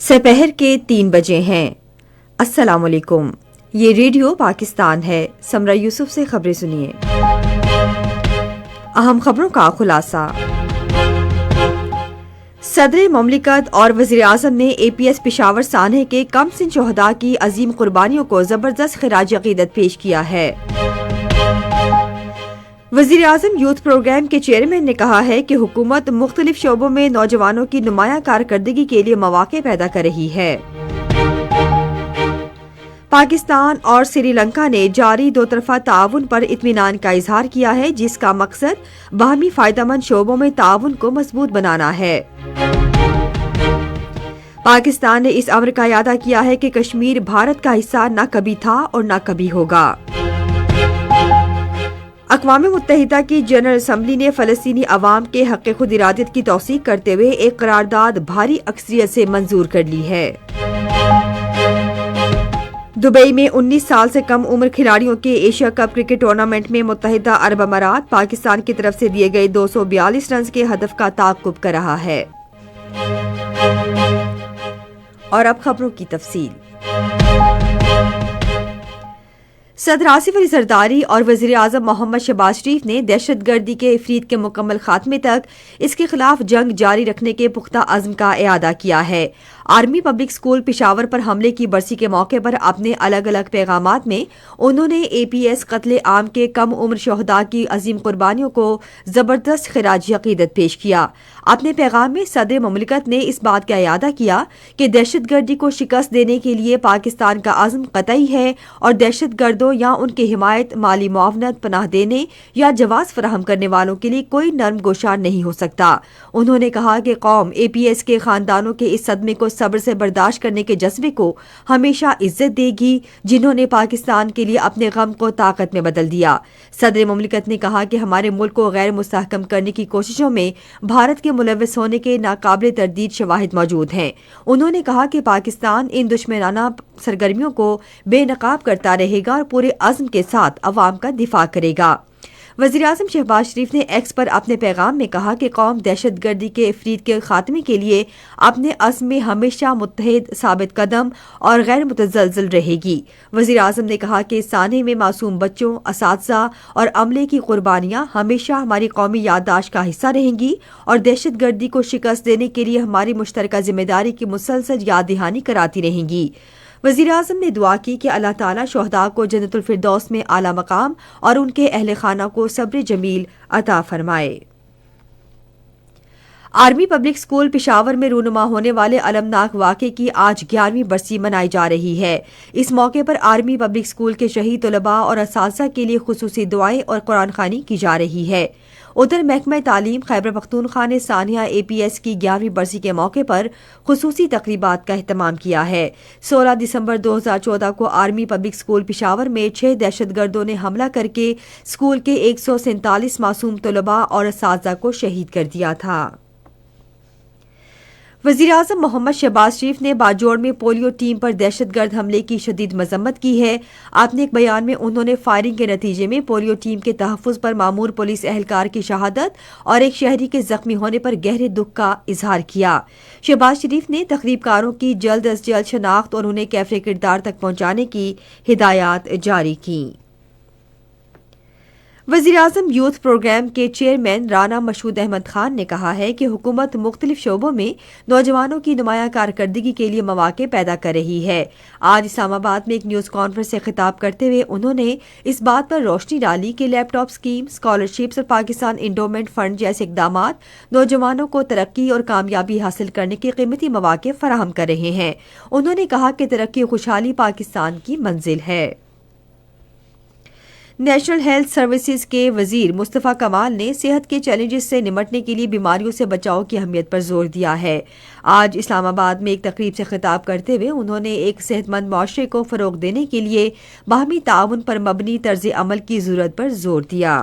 سپہر کے 3 بجے ہیں۔ السلام علیکم، یہ ریڈیو پاکستان ہے۔ سمرہ یوسف سے خبریں سنیے۔ اہم خبروں کا خلاصہ۔ صدر مملکت اور وزیر اعظم نے اے پی ایس پشاور سانحے کے کم سن شہداء کی عظیم قربانیوں کو زبردست خراج عقیدت پیش کیا ہے۔ وزیر اعظم یوتھ پروگرام کے چیئرمین نے کہا ہے کہ حکومت مختلف شعبوں میں نوجوانوں کی نمایاں کارکردگی کے لیے مواقع پیدا کر رہی ہے۔ پاکستان اور سری لنکا نے جاری دو طرفہ تعاون پر اطمینان کا اظہار کیا ہے، جس کا مقصد باہمی فائدہ مند شعبوں میں تعاون کو مضبوط بنانا ہے۔ پاکستان نے اس امر کا اعادہ کیا ہے کہ کشمیر بھارت کا حصہ نہ کبھی تھا اور نہ کبھی ہوگا۔ اقوام متحدہ کی جنرل اسمبلی نے فلسطینی عوام کے حق خود ارادیت کی توثیق کرتے ہوئے ایک قرارداد بھاری اکثریت سے منظور کر لی ہے۔ دبئی میں 19 سال سے کم عمر کھلاڑیوں کے ایشیا کپ کرکٹ ٹورنامنٹ میں متحدہ عرب امارات پاکستان کی طرف سے دیے گئے 242 رنز کے ہدف کا تعاقب کر رہا ہے۔ اور اب خبروں کی تفصیل۔ صدر آصف علی زرداری اور وزیر اعظم محمد شہباز شریف نے دہشت گردی کے افریط کے مکمل خاتمے تک اس کے خلاف جنگ جاری رکھنے کے پختہ عزم کا اعادہ کیا ہے۔ آرمی پبلک اسکول پشاور پر حملے کی برسی کے موقع پر اپنے الگ الگ پیغامات میں انہوں نے اے پی ایس قتل عام کے کم عمر شہداء کی عظیم قربانیوں کو زبردست خراج عقیدت پیش کیا۔ اپنے پیغام میں صدر مملکت نے اس بات کا اعادہ کیا کہ دہشت گردی کو شکست دینے کے لیے پاکستان کا عزم قطعی ہے اور دہشت گردوں یا ان کی حمایت، مالی معاونت، پناہ دینے یا جواز فراہم کرنے والوں کے لیے کوئی نرم گوشہ نہیں ہو سکتا۔ انہوں نے کہا کہ قوم اے پی ایس کے خاندانوں کے اس صدمے کو صبر سے برداشت کرنے کے جذبے کو ہمیشہ عزت دے گی، جنہوں نے پاکستان کے لیے اپنے غم کو طاقت میں بدل دیا۔ صدر مملکت نے کہا کہ ہمارے ملک کو غیر مستحکم کرنے کی کوششوں میں بھارت کے ملوث ہونے کے ناقابل تردید شواہد موجود ہیں۔ انہوں نے کہا کہ پاکستان ان دشمنانہ سرگرمیوں کو بے نقاب کرتا رہے گا اور پورے عزم کے ساتھ عوام کا دفاع کرے گا۔ وزیر اعظم شہباز شریف نے ایکس پر اپنے پیغام میں کہا کہ قوم دہشت گردی کے افریط کے خاتمے کے لیے اپنے عزم میں ہمیشہ متحد، ثابت قدم اور غیر متزلزل رہے گی۔ وزیر اعظم نے کہا کہ سانحے میں معصوم بچوں، اساتذہ اور عملے کی قربانیاں ہمیشہ ہماری قومی یادداشت کا حصہ رہیں گی اور دہشت گردی کو شکست دینے کے لیے ہماری مشترکہ ذمہ داری کی مسلسل یاد دہانی کراتی رہیں گی۔ وزیر اعظم نے دعا کی کہ اللہ تعالیٰ شہداء کو جنت الفردوس میں اعلیٰ مقام اور ان کے اہل خانہ کو صبر جمیل عطا فرمائے۔ آرمی پبلک اسکول پشاور میں رونما ہونے والے المناک واقعے کی آج 11ویں برسی منائی جا رہی ہے۔ اس موقع پر آرمی پبلک اسکول کے شہید طلباء اور اساتذہ کے لیے خصوصی دعائیں اور قرآن خوانی کی جا رہی ہے۔ ادھر محکمہ تعلیم خیبر پختونخوا نے سانحہ اے پی ایس کی 11ویں برسی کے موقع پر خصوصی تقریبات کا اہتمام کیا ہے۔ 16 دسمبر 2014 کو آرمی پبلک اسکول پشاور میں 6 دہشت گردوں نے حملہ کر کے اسکول کے 147 معصوم طلباء اور اساتذہ کو شہید کر دیا تھا۔ وزیر اعظم محمد شہباز شریف نے باجوڑ میں پولیو ٹیم پر دہشت گرد حملے کی شدید مذمت کی ہے۔ اپنے ایک بیان میں انہوں نے فائرنگ کے نتیجے میں پولیو ٹیم کے تحفظ پر مامور پولیس اہلکار کی شہادت اور ایک شہری کے زخمی ہونے پر گہرے دکھ کا اظہار کیا۔ شہباز شریف نے تقریب کاروں کی جلد از جلد شناخت اور انہیں کیفر کردار تک پہنچانے کی ہدایات جاری کیں۔ وزیر اعظم یوتھ پروگرام کے چیئرمین رانا مشہود احمد خان نے کہا ہے کہ حکومت مختلف شعبوں میں نوجوانوں کی نمایاں کارکردگی کے لیے مواقع پیدا کر رہی ہے۔ آج اسلام آباد میں ایک نیوز کانفرنس سے خطاب کرتے ہوئے انہوں نے اس بات پر روشنی ڈالی کہ لیپ ٹاپ اسکیم، اسکالرشپس اور پاکستان انڈومنٹ فنڈ جیسے اقدامات نوجوانوں کو ترقی اور کامیابی حاصل کرنے کے قیمتی مواقع فراہم کر رہے ہیں۔ انہوں نے کہا کہ ترقی و خوشحالی پاکستان کی منزل ہے۔ نیشنل ہیلتھ سروسز کے وزیر مصطفیٰ کمال نے صحت کے چیلنجز سے نمٹنے کے لیے بیماریوں سے بچاؤ کی اہمیت پر زور دیا ہے۔ آج اسلام آباد میں ایک تقریب سے خطاب کرتے ہوئے انہوں نے ایک صحت مند معاشرے کو فروغ دینے کے لیے باہمی تعاون پر مبنی طرز عمل کی ضرورت پر زور دیا۔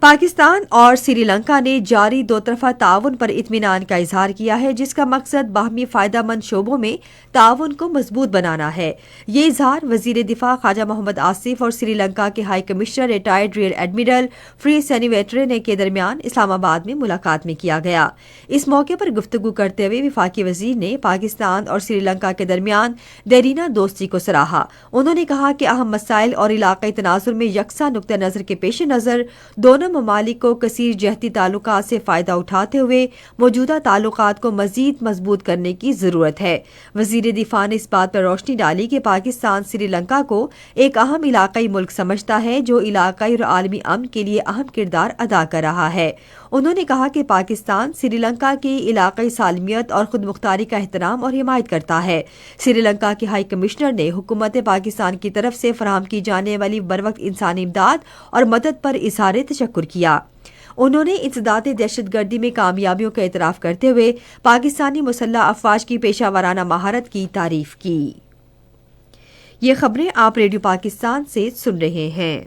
پاکستان اور سری لنکا نے جاری دو طرفہ تعاون پر اطمینان کا اظہار کیا ہے، جس کا مقصد باہمی فائدہ مند شعبوں میں تعاون کو مضبوط بنانا ہے۔ یہ اظہار وزیر دفاع خواجہ محمد آصف اور سری لنکا کے high commissioner retired rear admiral فری سینیویٹرے کے درمیان اسلام آباد میں ملاقات میں کیا گیا۔ اس موقع پر گفتگو کرتے ہوئے وفاقی وزیر نے پاکستان اور سری لنکا کے درمیان دیرینہ دوستی کو سراہا۔ انہوں نے کہا کہ اہم مسائل اور علاقائی تناظر میں یکساں نقطہ نظر کے پیش نظر دونوں ممالک کو کثیر جہتی تعلقات سے فائدہ اٹھاتے ہوئے موجودہ تعلقات کو مزید مضبوط کرنے کی ضرورت ہے۔ وزیر دفاع نے اس بات پر روشنی ڈالی کہ پاکستان سری لنکا کو ایک اہم علاقائی ملک سمجھتا ہے جو علاقائی اور عالمی امن کے لیے اہم کردار ادا کر رہا ہے۔ انہوں نے کہا کہ پاکستان سری لنکا کی علاقائی سالمیت اور خود مختاری کا احترام اور حمایت کرتا ہے۔ سری لنکا کے ہائی کمشنر نے حکومت پاکستان کی طرف سے فراہم کی جانے والی بروقت انسانی امداد اور مدد پر اظہار تشکر کیا۔ انہوں نے انسداد دہشت گردی میں کامیابیوں کا اعتراف کرتے ہوئے پاکستانی مسلح افواج کی پیشہ ورانہ مہارت کی تعریف کی۔ یہ خبریں آپ ریڈیو پاکستان سے سن رہے ہیں۔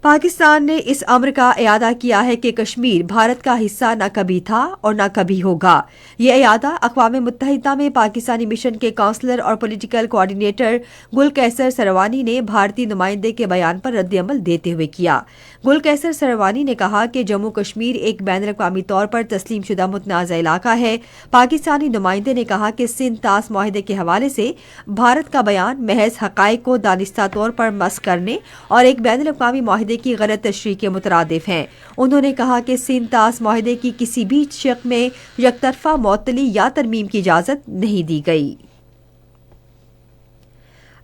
پاکستان نے اس امر کا اعادہ کیا ہے کہ کشمیر بھارت کا حصہ نہ کبھی تھا اور نہ کبھی ہوگا۔ یہ اعادہ اقوام متحدہ میں پاکستانی مشن کے کونسلر اور پولیٹیکل کوآرڈینیٹر گل کیسر سروانی نے بھارتی نمائندے کے بیان پر رد عمل دیتے ہوئے کیا۔ گل کیسر سروانی نے کہا کہ جموں کشمیر ایک بین الاقوامی طور پر تسلیم شدہ متنازع علاقہ ہے۔ پاکستانی نمائندے نے کہا کہ سندھ طاس معاہدے کے حوالے سے بھارت کا بیان محض حقائق کو دانستہ طور پر مسخ کرنے اور ایک بین الاقوامی معاہدے کی غلط تشریح کے مترادف ہیں۔ انہوں نے کہا کہ سندھ طاس معاہدے کی کسی بھی شق میں یک طرفہ معطلی یا ترمیم کی اجازت نہیں دی گئی۔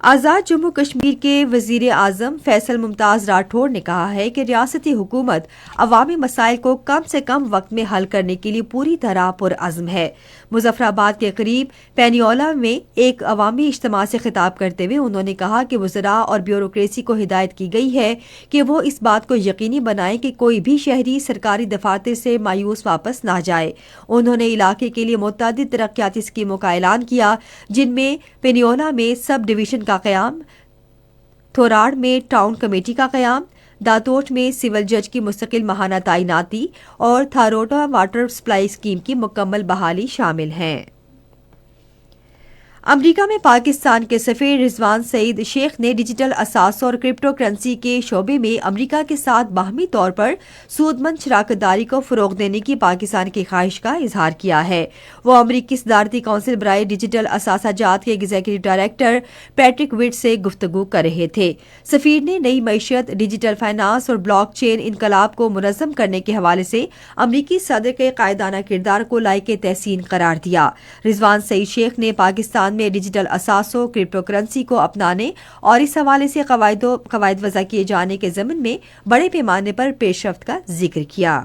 آزاد جموں کشمیر کے وزیر اعظم فیصل ممتاز راٹھوڑ نے کہا ہے کہ ریاستی حکومت عوامی مسائل کو کم سے کم وقت میں حل کرنے کے لیے پوری طرح پرعزم ہے۔ مظفر آباد کے قریب پینیولا میں ایک عوامی اجتماع سے خطاب کرتے ہوئے انہوں نے کہا کہ وزراء اور بیوروکریسی کو ہدایت کی گئی ہے کہ وہ اس بات کو یقینی بنائیں کہ کوئی بھی شہری سرکاری دفاتر سے مایوس واپس نہ جائے۔ انہوں نے علاقے کے لیے متعدد ترقیاتی اسکیموں کا اعلان کیا، جن میں پینیولا میں سب ڈویژن کا قیام، تھوراڑ میں ٹاؤن کمیٹی کا قیام، داتوٹ میں سول جج کی مستقل ماہانہ تعیناتی اور تھاروٹا واٹر سپلائی اسکیم کی مکمل بحالی شامل ہیں۔ امریکہ میں پاکستان کے سفیر رضوان سعید شیخ نے ڈیجیٹل اثاثوں اور کرپٹو کرنسی کے شعبے میں امریکہ کے ساتھ باہمی طور پر سود مند شراکت داری کو فروغ دینے کی پاکستان کی خواہش کا اظہار کیا ہے۔ وہ امریکی صدارتی کونسل برائے ڈیجیٹل اثاثہ جات کے ایگزیکٹو ڈائریکٹر پیٹرک وٹ سے گفتگو کر رہے تھے۔ سفیر نے نئی معیشت، ڈیجیٹل فائنانس اور بلاک چین انقلاب کو منظم کرنے کے حوالے سے امریکی صدر کے قائدانہ کردار کو لائق تحسین قرار دیا۔ رضوان سعید شیخ نے پاکستان میں ڈیجیٹل اثاثوں، کرپٹو کرنسی کو اپنانے اور اس حوالے سے قواعد وضع کیے جانے کے ضمن میں بڑے پیمانے پر پیش رفت کا ذکر کیا۔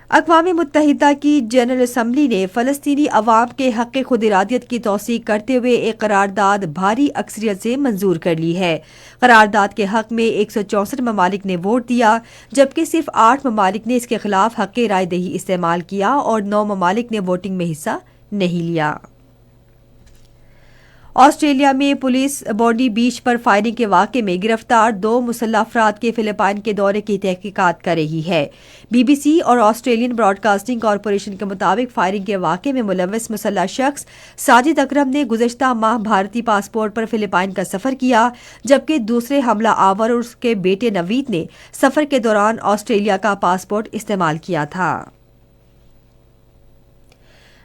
اقوام متحدہ کی جنرل اسمبلی نے فلسطینی عوام کے حق خود ارادیت کی توثیق کرتے ہوئے ایک قرارداد بھاری اکثریت سے منظور کر لی ہے۔ قرارداد کے حق میں 164 ممالک نے ووٹ دیا، جبکہ صرف 8 ممالک نے اس کے خلاف حق رائے دہی استعمال کیا اور 9 ممالک نے ووٹنگ میں حصہ نہیں لیا۔ آسٹریلیا میں پولیس بونڈی بیچ پر فائرنگ کے واقعے میں گرفتار 2 مسلح افراد کے فلپائن کے دورے کی تحقیقات کر رہی ہے۔ بی بی سی اور آسٹریلین براڈ کاسٹنگ کارپوریشن کے مطابق فائرنگ کے واقعے میں ملوث مسلح شخص ساجد اکرم نے گزشتہ ماہ بھارتی پاسپورٹ پر فلپائن کا سفر کیا، جبکہ دوسرے حملہ آور اور اس کے بیٹے نوید نے سفر کے دوران آسٹریلیا کا پاسپورٹ استعمال کیا تھا۔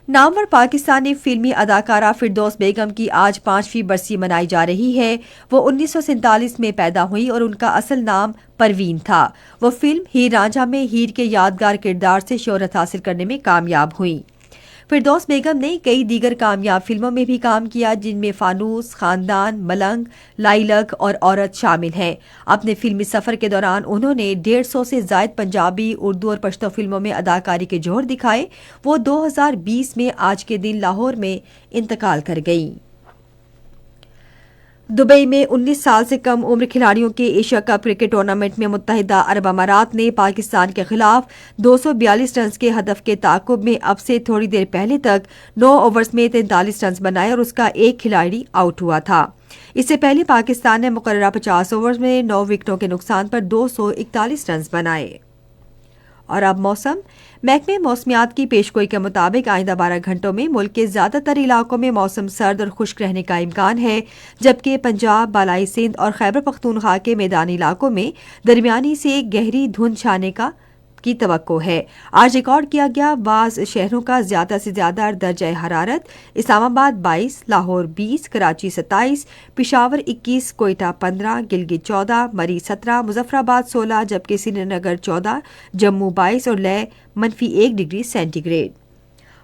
نامور پاکستانی فلمی اداکارہ فردوس بیگم کی آج 5ویں برسی منائی جا رہی ہے۔ وہ 1947 میں پیدا ہوئی اور ان کا اصل نام پروین تھا۔ وہ فلم ہیر رانجھا میں ہیر کے یادگار کردار سے شہرت حاصل کرنے میں کامیاب ہوئیں۔ فردوس بیگم نے کئی دیگر کامیاب فلموں میں بھی کام کیا، جن میں فانوس، خاندان، ملنگ، لائلک اور عورت شامل ہیں۔ اپنے فلمی سفر کے دوران انہوں نے 150 سے زائد پنجابی، اردو اور پشتو فلموں میں اداکاری کے جوہر دکھائے۔ وہ 2020 میں آج کے دن لاہور میں انتقال کر گئیں۔ دبئی میں 19 سال سے کم عمر کھلاڑیوں کے ایشیا کپ کرکٹ ٹورنامنٹ میں متحدہ عرب امارات نے پاکستان کے خلاف 242 رنز کے ہدف کے تعاقب میں اب سے تھوڑی دیر پہلے تک 9 اوورز میں 43 رنز بنائے اور اس کا ایک کھلاڑی آؤٹ ہوا تھا۔ اس سے پہلے پاکستان نے مقررہ 50 اوورز میں 9 وکٹوں کے نقصان پر 241 رنز بنائے۔ اور اب موسم۔ محکمہ موسمیات کی پیشگوئی کے مطابق آئندہ 12 گھنٹوں میں ملک کے زیادہ تر علاقوں میں موسم سرد اور خشک رہنے کا امکان ہے، جبکہ پنجاب، بالائی سندھ اور خیبر پختونخوا کے میدانی علاقوں میں درمیانی سے گہری دھند چھانے کی توقع ہے۔ آج ریکارڈ کیا گیا بعض شہروں کا زیادہ سے زیادہ درجہ حرارت: اسلام آباد 22، لاہور 20، کراچی 27، پشاور 21، کوئٹہ 15، گلگت 14، مری 17، مظفر آباد 16، جبکہ سری نگر 14، جموں 22 اور لے -1 ڈگری سینٹی گریڈ۔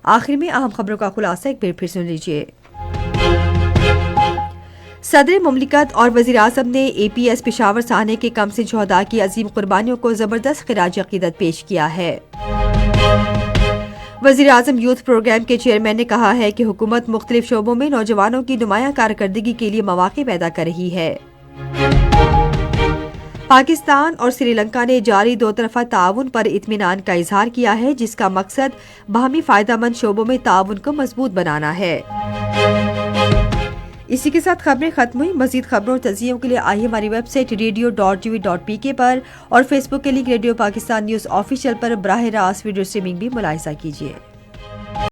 آخر میں اہم خبروں کا خلاصہ ایک بار پھر سن لیجیے۔ صدر مملکت اور وزیر اعظم نے اے پی ایس پشاور سانحے کے کمسن شہداء کی عظیم قربانیوں کو زبردست خراج عقیدت پیش کیا ہے۔ وزیر اعظم یوتھ پروگرام کے چیئرمین نے کہا ہے کہ حکومت مختلف شعبوں میں نوجوانوں کی نمایاں کارکردگی کے لیے مواقع پیدا کر رہی ہے۔ پاکستان اور سری لنکا نے جاری دو طرفہ تعاون پر اطمینان کا اظہار کیا ہے، جس کا مقصد باہمی فائدہ مند شعبوں میں تعاون کو مضبوط بنانا ہے۔ اسی کے ساتھ خبریں ختم ہوئی۔ مزید خبروں اور تجزیوں کے لیے آئیے ہماری ویب سائٹ radio.tv.pk پر اور فیس بک کے link radio Pakistan news official پر براہ راست ویڈیو اسٹریمنگ بھی ملاحظہ کیجیے۔